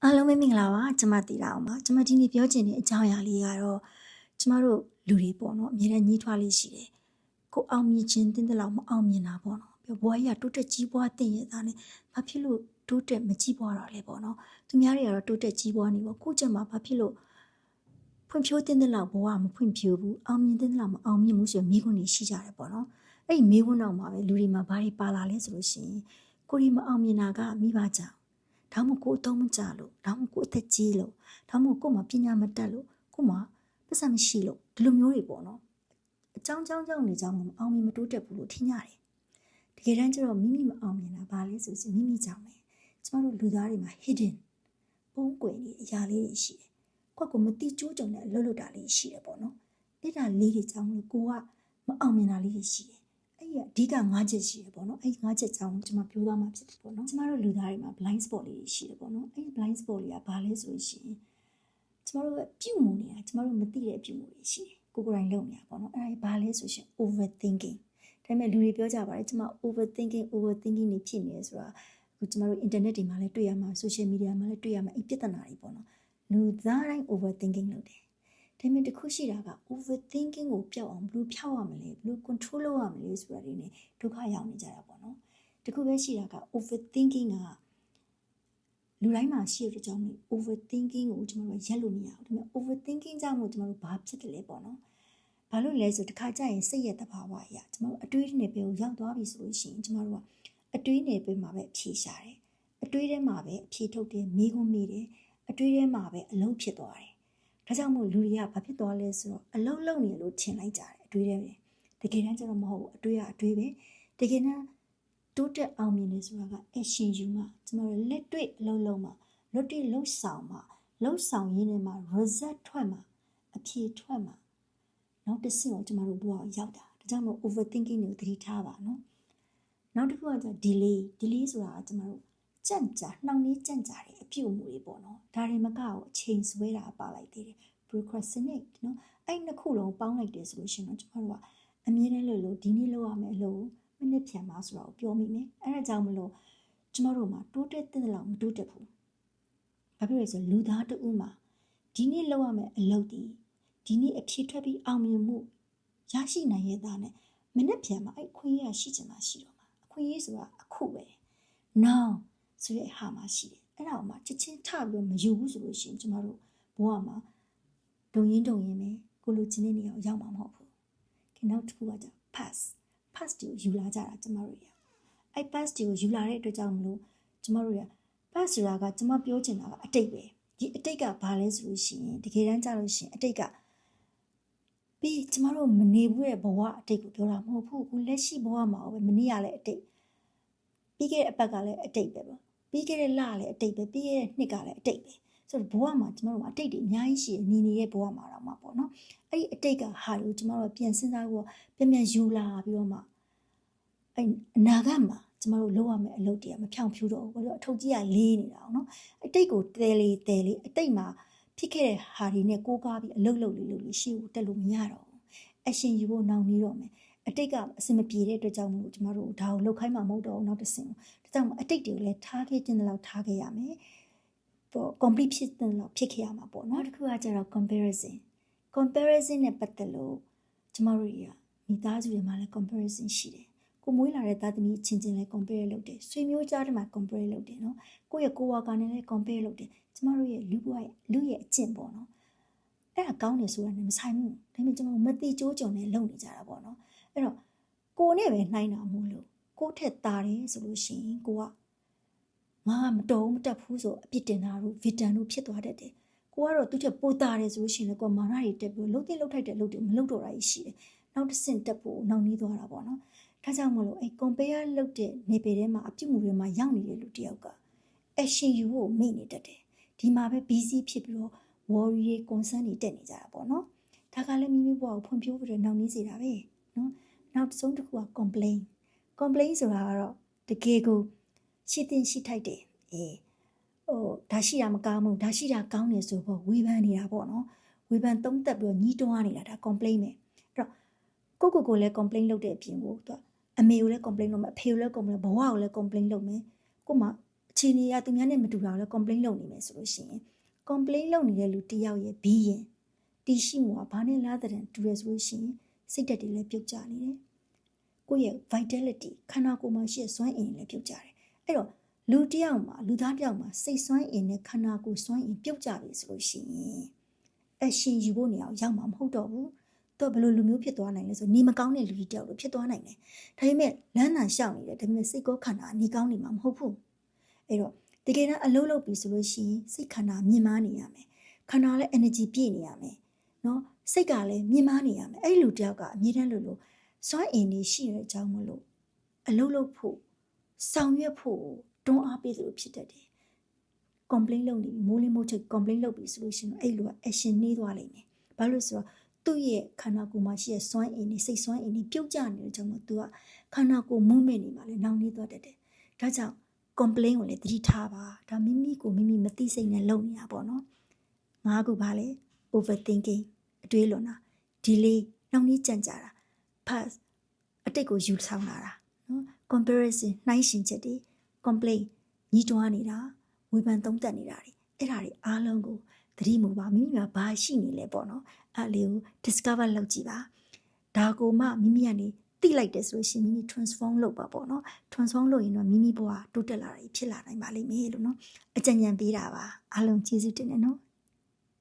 အားလုံးပဲမင်္ဂလာပါကျွန်မတည်တာအောင်ပါကျွန်မဒီနေ့ပြောချင်တဲ့အကြောင်းအရာလေးကတော့ကျွန်မတို့လူတွေပေါ့နော်အမြဲတမ်းညှိထွားလေးရှိတယ်ကိုအောင်မြင်ခြင်းတင်းတဲ့လောက်မအောင်မြင်တာပေါ့နော်ပြောဘွားကြီးကတိုးတက်ကြီးပွားတင်ရတာနဲ့ဘာဖြစ်လို့တိုးတက်မကြီးပွားတာလဲပေါ့နော်သူများတွေကတော့တိုးတက်ကြီးပွားနေပေါ့ကိုကျမဘာဖြစ်လို့ဖွံ့ဖြိုးတင်တဲ့လောက်ဘဝမဖွံ့ဖြိုးဘူးအောင်မြင်တဲ့လောက်မအောင်မြင်ဘူးဆိုမိခွန်းတွေရှိကြတယ်ပေါ့နော်အဲ့ဒီမိခွန်းတော့မှာပဲလူတွေမှာဘာတွေပါလာလဲဆိုလို့ရှိရင်ကိုရီမအောင်မြင်တာကမိဘကြောင့်ဒါမှမဟုတ်ကိုအတော့မကြလို့ဒါမှမဟုတ်ကိုအသက်ကြီးလို့ဒါမှမဟုတ်ကိုမှပညာမတတ်လို့ကိုမှပတ်စံမရှိလို့ဒီလိုမျိုးတွေပေါ့နော်အကြောင်းနေကြောင်းမအောင်မြင်မတိုးတက်ဘူးလို့ထင်ရတယ်တကယ်တမ်းကျတော့မိမိမအောင်မြင်တာဘာလဲဆိုရင်မိမိကြောင့်ပဲကျမတို့လူသားတွေမှာ hidden ပုံကွယ်နေအရာလေးတွေရှိတယ်ကိုကမတိကျိုးကြုံတဲ့အလုပ်လုပ်တာလေးရှိတယ်ပေါ့နော်အဲ့ဒါလေးတွေကြောင့်လို့ကိုကမအောင်မြင်တာလေးတွေရှိတယ်အဲ့ဒီအဓိက5ချက်ရှိတယ်ပေါ့နော်အဲ့5ချက်ကြောင့်ကျွန်မပြောသွားမှာဖြစ်တယ်ပေါ့နော်ကျမတို့လူသားတွေမှာ blind spot လေးတွေရှိတယ်ပေါ့နော်အဲ့ဒီ blind spot လေးကဘာလဲဆိုရင်ကျမတို့ကပြုမှုနေတာကျမတို့မသိတဲ့ပြုမှုတွေရှိတယ်ကိုယ်တိုင်လုပ်နေတာပေါ့နော်အဲ့ဒါဘာလဲဆိုရင် overthinking ဒါပေမဲ့လူတွေပြောကြပါတယ်ကျမ overthinking နေဖြစ်နေတယ်ဆိုတာအခုကျမတို့ internet တွေမှာလည်းတွေ့ရမှာ social media မှာလည်းတွေ့ရမှာအဲ့ပြဿနာတွေပေါ့နော်လူသားတိုင်း overthinking လုပ်တယ်ဒါပေမဲ့တခုရှိတာက overthinking ကိုပျောက်အောင်ဘယ်လိုဖြောက်ရမလဲဘယ်လို control လုပ်ရမလဲဆိုတာတွေ ਨੇ ဒုက္ခရောက်နေကြတာပေါ့နော်တခုပဲရှိတာက overthinking ကလူတိုင်းမှာရှိတဲ့အကြောင်းကို overthinking ကိုကျွန်တော်တို့ရက်လို့မရဘူးဒါပေမဲ့ overthinking ကြောင့်မို့ကျွန်တော်တို့ဘာဖြစ်တယ်လဲပေါ့နော်ဘာလို့လဲဆိုတခါကျရင်စိတ်ရဲ့တဘာဝအရာကျွန်တော်တို့အတွေးနယ်ပယ်ကိုရောက်သွားပြီဆိုလို့ရှိရင်ကျွန်တော်တို့ကအတွေးနယ်ပယ်မှာပဲအဖြေရှာတယ်အတွေးထဲမှာပဲအဖြေထုတ်တယ်မိခွန်းမိတယ်အတွေးထဲမှာပဲအလုံးဖြစ်သွားတယ်ဒါကြောင့်မို့လူတွေကဘာဖြစ်သွားလဲဆိုတော့အလုံးလုံးနေလို့ထင်လိုက်ကြတယ်အတွေးထဲပဲတကယ်တမ်းကျတော့မဟုတ်ဘူးအတွေးကအတွေးပဲတကယ်တမ်းတိုးတက်အောင်မြင်နေဆိုတာက action ယူမှာကျွန်တော်လက်တွေ့အလုံးလုံးမှာလက်တွေ့လှုပ်ဆောင်မှာလှုပ်ဆောင်ရင်းနဲ့မှာ result ထွက်မှာအဖြေထွက်မှာနောက်တစ်ဆင့်ကိုကျွန်တော်တို့ဘဝရောက်တာဒါကြောင့်မို့ overthinking ကိုသတိထားပါနော်နောက်တစ်ခုကကျ delay ဆိုတာကကျွန်တော်တို့ကြန့်ကြာနှောင့်နှေးကြန့်ကြာတဲ့အပြုအမူတွေပေါ့နော်ဒါတွေမကအောင်အချိန်ဆွဲတာပါလိုက်သေးတယ် procrastinate နော်အဲ့နှစ်ခုလုံးပေါင်းလိုက်တယ်ဆိုလို့ရှိရင်တော့ကျွန်တော်တို့ကအမြဲတမ်းလို့ဒီနေ့လုပ်ရမယ်အလုပ်မိနစ်ဖြန်ပါဆိုတော့ပြောမိမယ်အဲ့ဒါကြောင့်မလို့ကျွန်တော်တို့မှာတိုးတက်တဲ့လောက်မတိုးတက်ဘူးဘာဖြစ်လဲဆိုလူသားတဦးမှာဒီနေ့လုပ်ရမယ်အလုပ်ဒီနေ့အဖြေထွက်ပြီးအောင်မြင်မှုရရှိနိုင်ရတာနဲ့မိနစ်ဖြန်မှာအဲ့ခွင့်ရရှိချင်တာရှိတော့မှာအခွင့်အရေးဆိုတာအခုပဲ now ဆိုတဲ့ဟာမှာရှိတယ်အဲ့ဒါမှချက်ချင်းထပြီးမယူဘူးဆိုလို့ရှိရင်ကျွန်တော်တို့ဘဝမှာဒုံရင်ပဲကိုလိုချင်တဲ့နေရာကိုရောက်မှာမဟုတ်ဘူးခင်နောက်တစ်ခုကကျ pass ကိုယူလာကြတာကျွန်တော်တို့ရအဲ့ pass ကိုယူလာတဲ့အတွက်ကြောင့်မလို့ကျွန်တော်တို့ရ pass ဆိုတာကကျွန်မပြောချင်တာကအတိတ်ပဲဒီအတိတ်ကဘာလဲဆိုလို့ရှိရင်တကယ်တမ်းကျလို့ရှိရင်အတိတ်ကပြီးကျွန်တော်တို့မနေဘူးရဲ့ဘဝအတိတ်ကိုပြောတာမဟုတ်ဘူးခုလက်ရှိဘဝမှာပဲမနေရလဲအတိတ်ပြီးခဲ့တဲ့အပတ်ကလည်းအတိတ်ပဲပေါ့ပြီးခဲ့တဲ့လကလည်းအတိတ်ပဲပြီးခဲ့တဲ့နှစ်ကလည်းအတိတ်ပဲဆိုတော့ဘဝမှာကျွန်တော်တို့အတိတ်တွေအများကြီးရှိနေနေတဲ့ဘဝမှာတော့မှာပေါ့နော်အဲ့ဒီအတိတ်ကဟာကိုကျွန်တော်တို့ပြန်စဉ်းစားဖို့ပြန်ယူလာပြီးတော့မှအဲ့အနာဂတ်မှာကျွန်တော်တို့လုပ်ရမယ့်အလုပ်တွေကမဖြောင့်ဖြူတော့ဘူးအထုပ်ကြီးကလေးနေတာအောင်နော်အတိတ်ကိုတဲလေးအတိတ်မှာဖြစ်ခဲ့တဲ့ဟာတွေနဲ့ကိုးကားပြီးအလုပ်လေးရှေ့ကိုတက်လို့မရတော့ဘူးအရှင်ယူဖို့နောက်နေတော့မယ်အတိတ်ကအစင်မပြေတဲ့အတွက်ကြောင့်မို့ကျွန်တော်တို့ဒါကိုလောက်ခိုင်းမှာမဟုတ်တော့ဘူးနောက်တစ်ဆင့်ဒါကြောင့်အတိတ်တွေကိုလည်းထားခဲ့တဲ့လောက်ထားခဲ့ရမယ်ပေါ့ complete ဖြစ်တဲ့လောက်ဖြစ်ခဲ့ရမှာပေါ့နော်တစ်ခုကကျတော့ comparison နဲ့ပတ်သက်လို့ကျွန်တော်တို့မိသားစုတွေမှာလည်း comparison ရှိတယ်ကိုမွေးလာတဲ့သားသမီးချင်းလည်း compare လုပ်တယ်ဆွေမျိုးကြားထဲမှာ compare လုပ်တယ်နော်ကိုယ့်ရဲ့ကိုယ်ဝါကနဲ့လည်း compare လုပ်တယ်ကျွန်တော်တို့ရဲ့လူရဲ့အကျင့်ပေါ့နော်အဲ့ဒါကောင်းတယ်ဆိုတာနဲ့မဆိုင်ဘူးဒါပေမဲ့ကျွန်တော်မတိကျိုးကြုံနဲ့လုပ်နေကြတာပေါ့နော်အဲ့တော့ကိုနဲ့ပဲနှိုင်းတာမို့လို့ကိုထက်သားတယ်ဆိုလို့ရှိရင်ကိုကငါမတော်မတက်ဘူးဆိုအပြစ်တင်တာတို့ဗီတန်တို့ဖြစ်သွားတတ်တယ်ကိုကတော့သူ့ထက်ပိုသားတယ်ဆိုလို့ရှိရင်လည်းကိုမာနတွေတက်ပြီးလှုပ်ထိုက်တဲ့လှုပ်တွေမလှုပ်တော့တာရှိတယ်နောက်တစ်ဆင့်တက်ဖို့နောက်နှီးသွားတာပေါ့နော်ဒါကြောင့်မလို့အဲ့ compare လုပ်တဲ့နေပေထဲမှာအပြစ်မှုတွေမှာရောက်နေတဲ့လူတယောက်က action ယူဖို့မိနေတတ်တယ်ဒီမှာပဲ busy ဖြစ်ပြီးတော့ worry တွေ concern တွေတက်နေကြတာပေါ့နော်ဒါကလည်းမိမိဘဝကိုဖွံ့ဖြိုးပြီးတော့နောက်နှီးစေတာပဲနော်နောက်ဆုံးတစ်ခုက complain ဆိုတာကတော့တကယ်ကိုရှိတင်ရှိထိုက်တယ်ဒါရှိတာမကောင်းဘူးဒါရှိတာကောင်းတယ်ဆိုတော့ဝေဖန်နေတာပေါ့နော်ဝေဖန်သုံးသက်ပြီးတော့ညှိတွားနေတာဒါ complain ပဲအဲ့တော့ကိုလည်း complain လုပ်တဲ့အပြင်ကိုသူအမေကိုလည်း complain လုပ်မယ်အဖေကိုလည်း complain ဘဝကိုလည်း complain လုပ်မယ်ကိုမှအ အခြေအနေကသူများနဲ့မတူတာကိုလည်း complain လုပ်နေမယ်ဆိုလို့ရှိရင် complain လုပ်နေတဲ့လူတစ်ယောက်ရဲ့ဘီးရင်တည်ရှိမှုကဘာနဲ့လားတဲ့တူရဆိုလို့ရှိရင်စိတ်ဓာတ်တွေလည်းပြုတ်ကျနေတယ်ကိုယ့်ရဲ့ vitality ခန္ဓာကိုယ်မှာရှိတဲ့စွမ်းအင်လည်းပြုတ်ကျတယ်အဲ့တော့လူတစ်ယောက်မှာလူသားတစ်ယောက်မှာစိတ်စွမ်းအင်နဲ့ခန္ဓာကိုယ်စွမ်းအင်ပြုတ်ကျပြီဆိုလို့ရှိရင် action ယူဖို့နေအောင်ရောက်မှာမဟုတ်တော့ဘူးတော့ဘယ်လိုလူမျိုးဖြစ်သွားနိုင်လဲဆိုနေမကောင်းတဲ့လူကြီးတယောက်လိုဖြစ်သွားနိုင်တယ်ဒါပေမဲ့လမ်းတန်ရှောက်နေတယ်ဒါပေမဲ့စိတ်ကောခန္ဓာနေကောင်းနေမှာမဟုတ်ဘူးအဲ့တော့တကယ်တမ်းအလုပ်လုပ်ပြီဆိုလို့ရှိရင်စိတ်ခန္ဓာမြင့်မားနေရမယ်ခန္ဓာလည်း energy ပြည့်နေရမယ်နော်စိတ်ကလည်းမြင့်မားနေရမယ်အဲ့လူတယောက်ကအမြဲတမ်းလို့စွမ်းအင်တွေရှိတဲ့အကြောင်းမလို့အလုပ်လုပ်ဖို့ဆောင်ရွက်ဖို့တွန်းအားပေးသလိုဖြစ်တတ်တယ် complain လုပ်နေပြီမိုးလင်းမိုးချုပ် complain လုပ်ပြီဆိုလို့ရှိရင်အဲ့လူက action နှေးသွားလိမ့်မယ်ဘာလို့ဆိုတော့သူ့ရဲ့ခန္ဓာကိုယ်မှာရှိတဲ့စွမ်းအင်တွေစိတ်စွမ်းအင်တွေပြုတ်ကျနေတဲ့ကြောင့်မို့သူကခန္ဓာကိုယ် movement တွေမှာလည်းနှောင့်နှေးသွားတတ်တယ်ဒါကြောင့် complain ကိုလည်းသတိထားပါဒါမိမိကိုမိမိမသိစိတ်နဲ့လုပ်နေတာပေါ့နော်ငါကဘာလဲ overthinking အတွေးလွန်တာ delay နှောင့်နှေးကြန့်ကြာတာ past အတိတ်ကိုယူဆောင်လာတာနော် comparison နှိုင်းယှဉ်ချက်တွေ complain ညီးတွားနေတာဝေဖန်သုံးသပ်နေတာတွေအဲ့ဒါတွေအားလုံးကိုသတိမူပါမိမိမှာဘာရှိနေလဲပေါ့နော်အဲ့လေးကို discover လုပ်ကြည့်ပါဒါကိုမှမိမိကနေသိလိုက်တယ်ဆိုလို့ရှိရင်မိမိ transform လုပ်ပါပေါ့နော် transform လုပ်ရင်တော့မိမိဘဝတိုးတက်လာတာဖြစ်လာနိုင်ပါလိမ့်မယ်လို့နော်အကြံဉာဏ်ပေးတာပါအားလုံးကျေးဇူးတင်တယ်နော်